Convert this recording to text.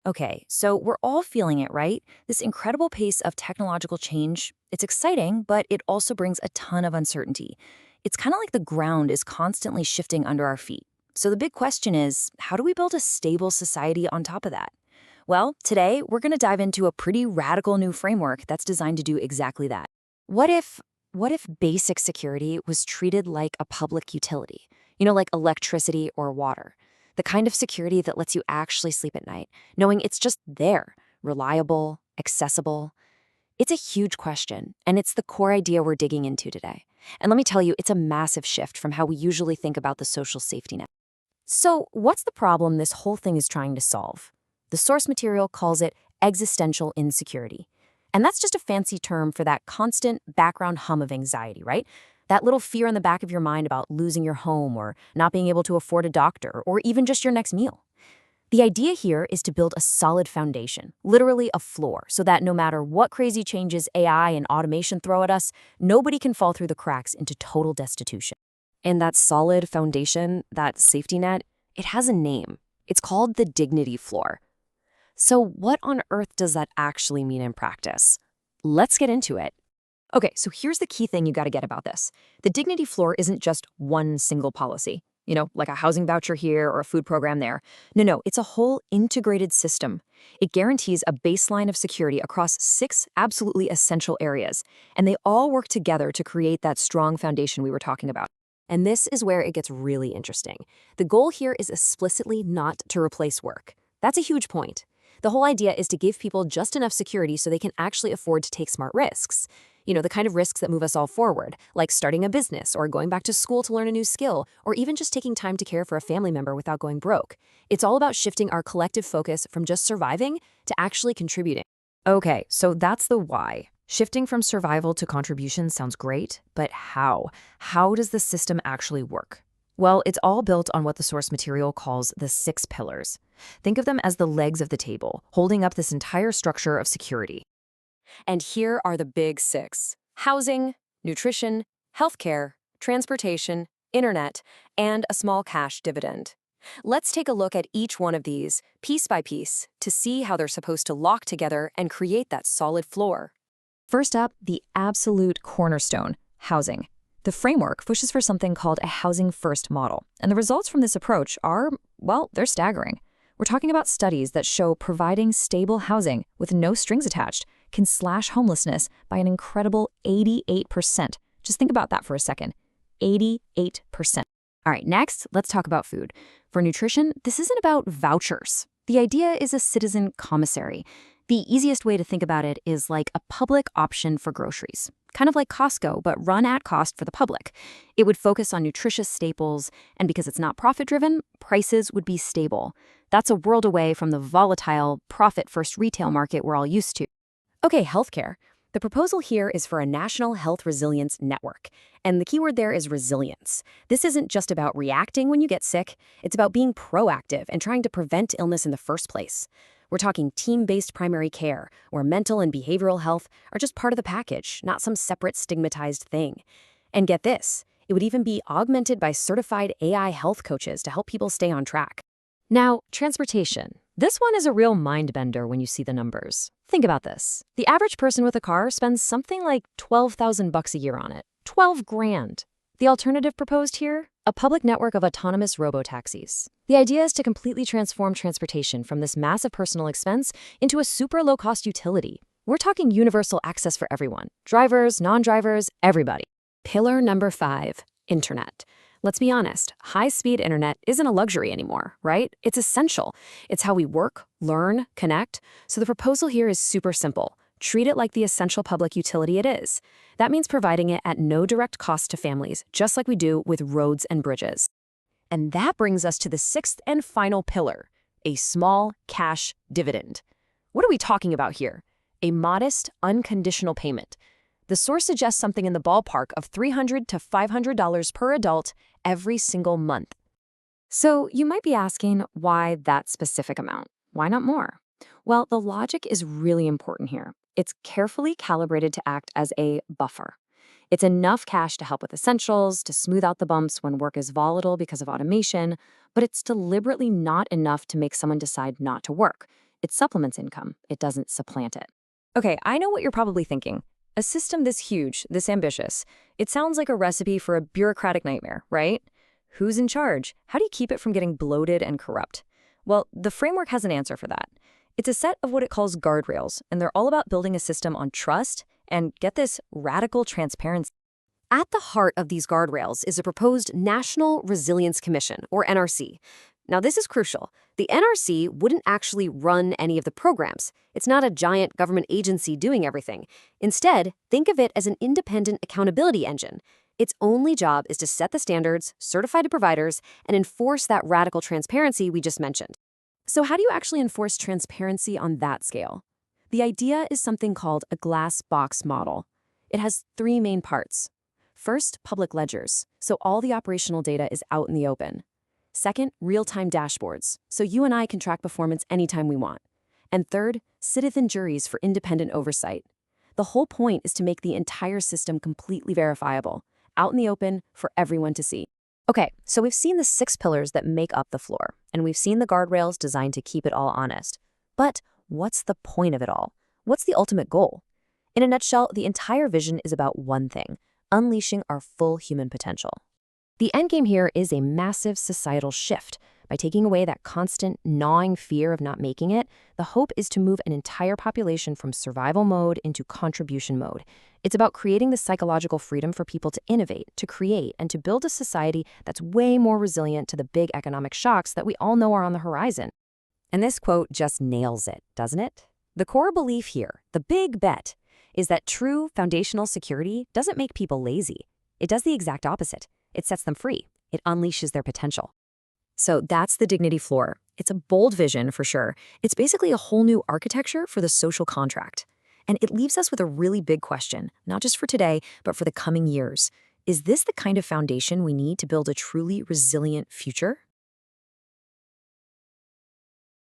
Okay, so we're all feeling it, right? This incredible pace of technological change, it's exciting, but it also brings a ton of uncertainty. It's kind of like the ground is constantly shifting under our feet. So the big question is, how do we build a stable society on top of that? Well, today we're going to dive into a pretty radical new framework that's designed to do exactly that. What if what if basic security was treated like a public utility? Like electricity or water. The kind of security that lets you actually sleep at night, knowing it's just there, reliable, accessible. It's a huge question, and it's the core idea we're digging into today. And let me tell you, it's a massive shift from how we usually think about the social safety net. So, what's the problem this whole thing is trying to solve? The source material calls it existential insecurity. And that's just a fancy term for that constant background hum of anxiety, right? That little fear in the back of your mind about losing your home or not being able to afford a doctor or even just your next meal. The idea here is to build a solid foundation, literally a floor, so that no matter what crazy changes AI and automation throw at us, nobody can fall through the cracks into total destitution. And that solid foundation, that safety net, it has a name. It's called the dignity floor. So what on earth does that actually mean in practice? Let's get into it. Okay, so here's the key thing you got to get about this. The dignity floor isn't just one single policy, like a housing voucher here or a food program there. No, it's a whole integrated system. It guarantees a baseline of security across 6 absolutely essential areas, and they all work together to create that strong foundation we were talking about. And this is where it gets really interesting. The goal here is explicitly not to replace work. That's a huge point. The whole idea is to give people just enough security so they can actually afford to take smart risks. The kind of risks that move us all forward, like starting a business or going back to school to learn a new skill, or even just taking time to care for a family member without going broke. It's all about shifting our collective focus from just surviving to actually contributing. Okay, so that's the why. Shifting from survival to contribution sounds great, but how? How does the system actually work? Well, it's all built on what the source material calls the 6 pillars. Think of them as the legs of the table, holding up this entire structure of security. And here are the big 6: housing, nutrition, healthcare, transportation, internet, and a small cash dividend. Let's take a look at each one of these, piece by piece, to see how they're supposed to lock together and create that solid floor. First up, the absolute cornerstone, housing. The framework pushes for something called a housing-first model, and the results from this approach are, well, they're staggering. We're talking about studies that show providing stable housing with no strings attached can slash homelessness by an incredible 88%. Just think about that for a second. 88%. All right, next, let's talk about food. For nutrition, this isn't about vouchers. The idea is a citizen commissary. The easiest way to think about it is like a public option for groceries, kind of like Costco, but run at cost for the public. It would focus on nutritious staples, and because it's not profit-driven, prices would be stable. That's a world away from the volatile, profit-first retail market we're all used to. Okay, healthcare. The proposal here is for a national health resilience network, and the keyword there is resilience. This isn't just about reacting when you get sick, it's about being proactive and trying to prevent illness in the first place. We're talking team-based primary care, where mental and behavioral health are just part of the package, not some separate stigmatized thing. And get this, it would even be augmented by certified AI health coaches to help people stay on track. Now, transportation. This one is a real mind bender when you see the numbers. Think about this. The average person with a car spends something like $12,000 a year on it. 12 grand. The alternative proposed here? A public network of autonomous robo-taxis. The idea is to completely transform transportation from this massive personal expense into a super low-cost utility. We're talking universal access for everyone. Drivers, non-drivers, everybody. Pillar number 5, internet. Let's be honest, high-speed internet isn't a luxury anymore, right? It's essential. It's how we work, learn, connect. So the proposal here is super simple. Treat it like the essential public utility it is. That means providing it at no direct cost to families, just like we do with roads and bridges. And that brings us to the 6th and final pillar, a small cash dividend. What are we talking about here? A modest, unconditional payment. The source suggests something in the ballpark of $300 to $500 per adult every single month. So you might be asking, why that specific amount? Why not more? Well, the logic is really important here. It's carefully calibrated to act as a buffer. It's enough cash to help with essentials, to smooth out the bumps when work is volatile because of automation, but it's deliberately not enough to make someone decide not to work. It supplements income, it doesn't supplant it. Okay, I know what you're probably thinking. A system this huge, this ambitious, it sounds like a recipe for a bureaucratic nightmare, right? Who's in charge? How do you keep it from getting bloated and corrupt? Well, the framework has an answer for that. It's a set of what it calls guardrails, and they're all about building a system on trust and, get this, radical transparency. At the heart of these guardrails is a proposed National Resilience Commission, or NRC. Now, this is crucial. The NRC wouldn't actually run any of the programs. It's not a giant government agency doing everything. Instead, think of it as an independent accountability engine. Its only job is to set the standards, certify to providers, and enforce that radical transparency we just mentioned. So how do you actually enforce transparency on that scale? The idea is something called a glass box model. It has three main parts. First, public ledgers, so all the operational data is out in the open. Second, real-time dashboards, so you and I can track performance anytime we want. And third, citizen juries for independent oversight. The whole point is to make the entire system completely verifiable, out in the open for everyone to see. Okay, so we've seen the 6 pillars that make up the floor, and we've seen the guardrails designed to keep it all honest. But what's the point of it all? What's the ultimate goal? In a nutshell, the entire vision is about one thing: unleashing our full human potential. The endgame here is a massive societal shift. By taking away that constant, gnawing fear of not making it, the hope is to move an entire population from survival mode into contribution mode. It's about creating the psychological freedom for people to innovate, to create, and to build a society that's way more resilient to the big economic shocks that we all know are on the horizon. And this quote just nails it, doesn't it? The core belief here, the big bet, is that true foundational security doesn't make people lazy. It does the exact opposite. It sets them free. It unleashes their potential. So that's the Dignity Floor. It's a bold vision for sure. It's basically a whole new architecture for the social contract. And it leaves us with a really big question, not just for today, but for the coming years. Is this the kind of foundation we need to build a truly resilient future?